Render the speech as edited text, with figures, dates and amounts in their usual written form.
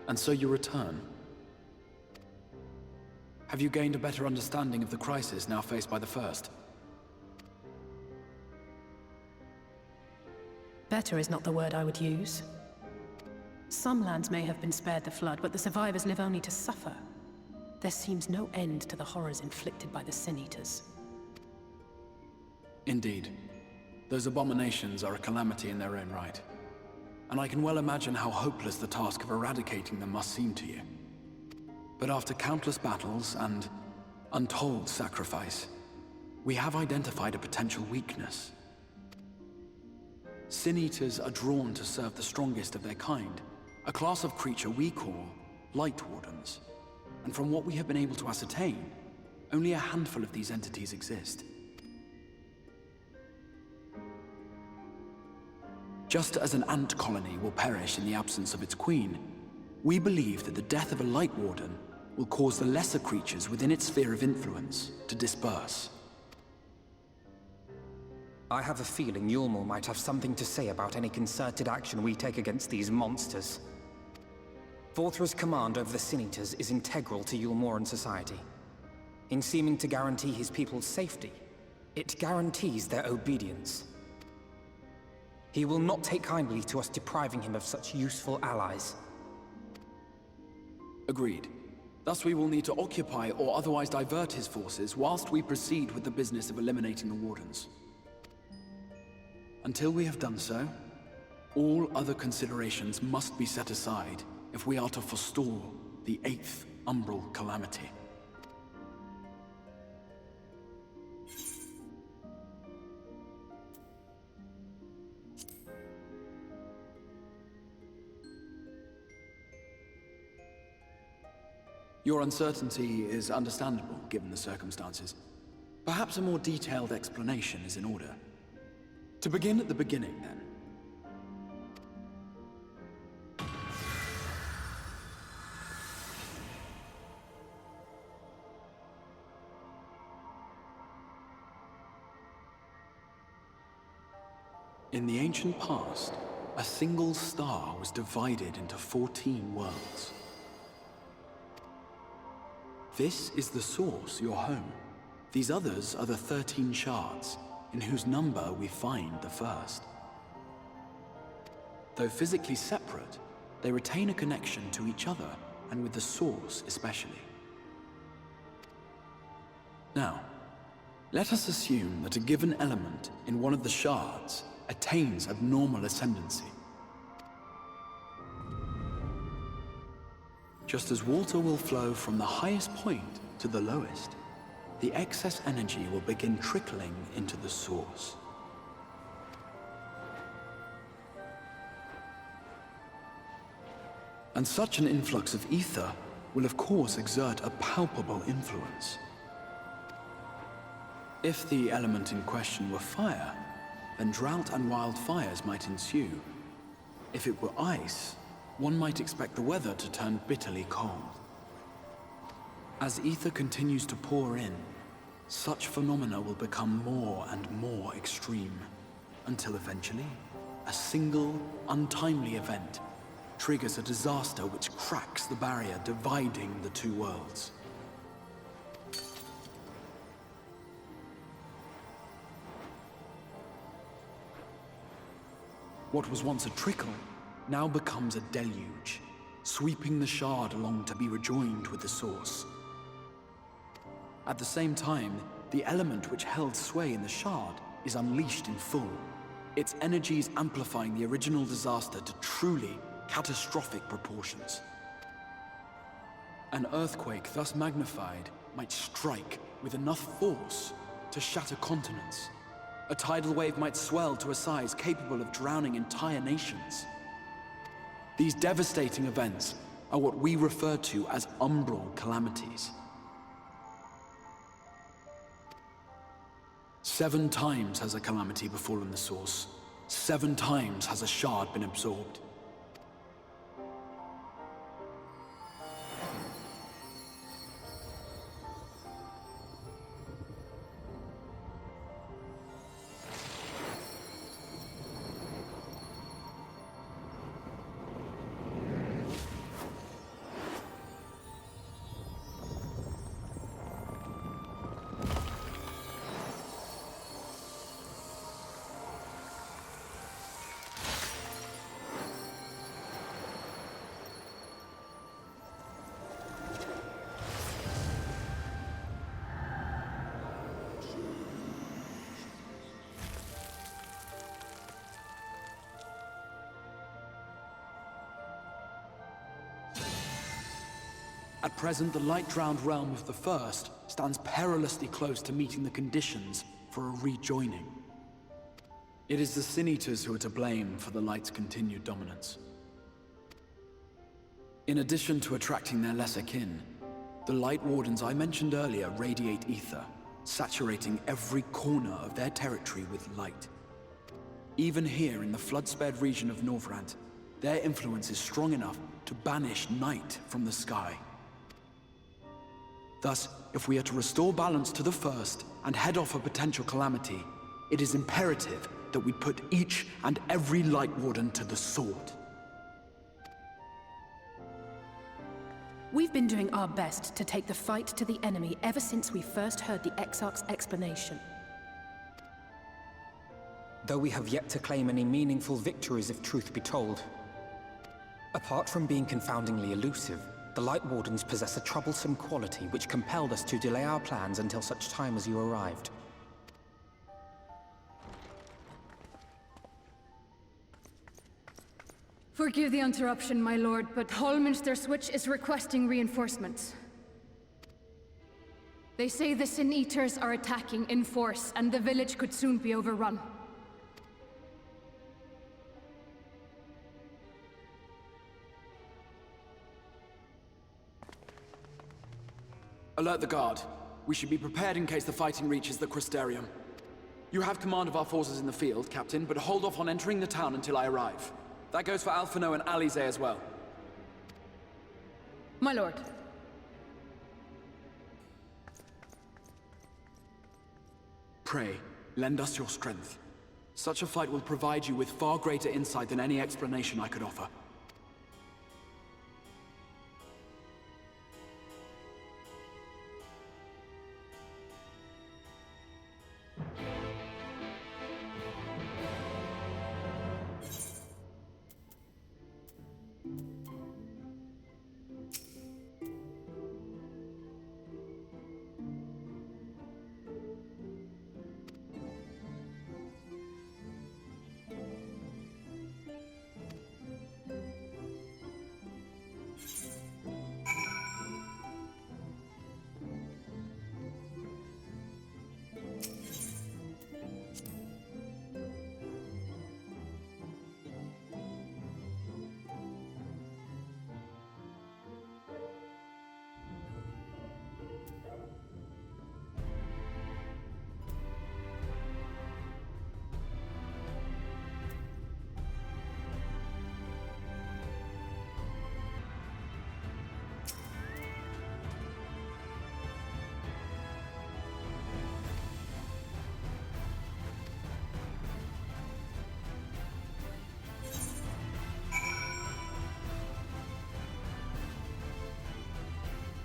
And so you return. Have you gained a better understanding of the crisis now faced by the First? Better is not the word I would use. Some lands may have been spared the flood, but the survivors live only to suffer. There seems no end to the horrors inflicted by the Sin Eaters. Indeed. Those abominations are a calamity in their own right. And I can well imagine how hopeless the task of eradicating them must seem to you. But after countless battles and untold sacrifice, we have identified a potential weakness. Sin Eaters are drawn to serve the strongest of their kind, a class of creature we call Light Wardens. And from what we have been able to ascertain, only a handful of these entities exist. Just as an ant colony will perish in the absence of its queen, we believe that the death of a Light Warden will cause the lesser creatures within its sphere of influence to disperse. I have a feeling Yulmor might have something to say about any concerted action we take against these monsters. Vorthra's command over the Sin Eaters is integral to Yulmoran society. In seeming to guarantee his people's safety, it guarantees their obedience. He will not take kindly to us depriving him of such useful allies. Agreed. Thus we will need to occupy or otherwise divert his forces whilst we proceed with the business of eliminating the Wardens. Until we have done so, all other considerations must be set aside if we are to forestall the 8th Umbral Calamity. Your uncertainty is understandable, given the circumstances. Perhaps a more detailed explanation is in order. To begin at the beginning, then. In the ancient past, a single star was divided into 14 worlds. This is the source, your home. These others are the 13 shards, in whose number we find the first. Though physically separate, they retain a connection to each other, and with the source especially. Now, let us assume that a given element in one of the shards attains abnormal ascendancy. Just as water will flow from the highest point to the lowest, the excess energy will begin trickling into the source. And such an influx of ether will of course exert a palpable influence. If the element in question were fire, then drought and wildfires might ensue. If it were ice, one might expect the weather to turn bitterly cold. As ether continues to pour in, such phenomena will become more and more extreme, until eventually, a single, untimely event triggers a disaster which cracks the barrier dividing the two worlds. What was once a trickle now becomes a deluge, sweeping the shard along to be rejoined with the source. At the same time, the element which held sway in the shard is unleashed in full, its energies amplifying the original disaster to truly catastrophic proportions. An earthquake thus magnified might strike with enough force to shatter continents. A tidal wave might swell to a size capable of drowning entire nations. These devastating events are what we refer to as umbral calamities. 7 times has a calamity befallen the source. 7 times has a shard been absorbed. At present, the light-drowned realm of the First stands perilously close to meeting the conditions for a rejoining. It is the Sin-Eaters who are to blame for the Light's continued dominance. In addition to attracting their lesser kin, the Light Wardens I mentioned earlier radiate ether, saturating every corner of their territory with light. Even here in the flood-spared region of Norvrant, their influence is strong enough to banish night from the sky. Thus, if we are to restore balance to the First and head off a potential calamity, it is imperative that we put each and every Light Warden to the sword. We've been doing our best to take the fight to the enemy ever since we first heard the Exarch's explanation. Though we have yet to claim any meaningful victories if truth be told. Apart from being confoundingly elusive, the Light Wardens possess a troublesome quality which compelled us to delay our plans until such time as you arrived. Forgive the interruption, my lord, but Holminster Switch is requesting reinforcements. They say the Sin-Eaters are attacking in force, and the village could soon be overrun. Alert the guard. We should be prepared in case the fighting reaches the Crystarium. You have command of our forces in the field, Captain, but hold off on entering the town until I arrive. That goes for Alphino and Alize as well. My lord. Pray, lend us your strength. Such a fight will provide you with far greater insight than any explanation I could offer.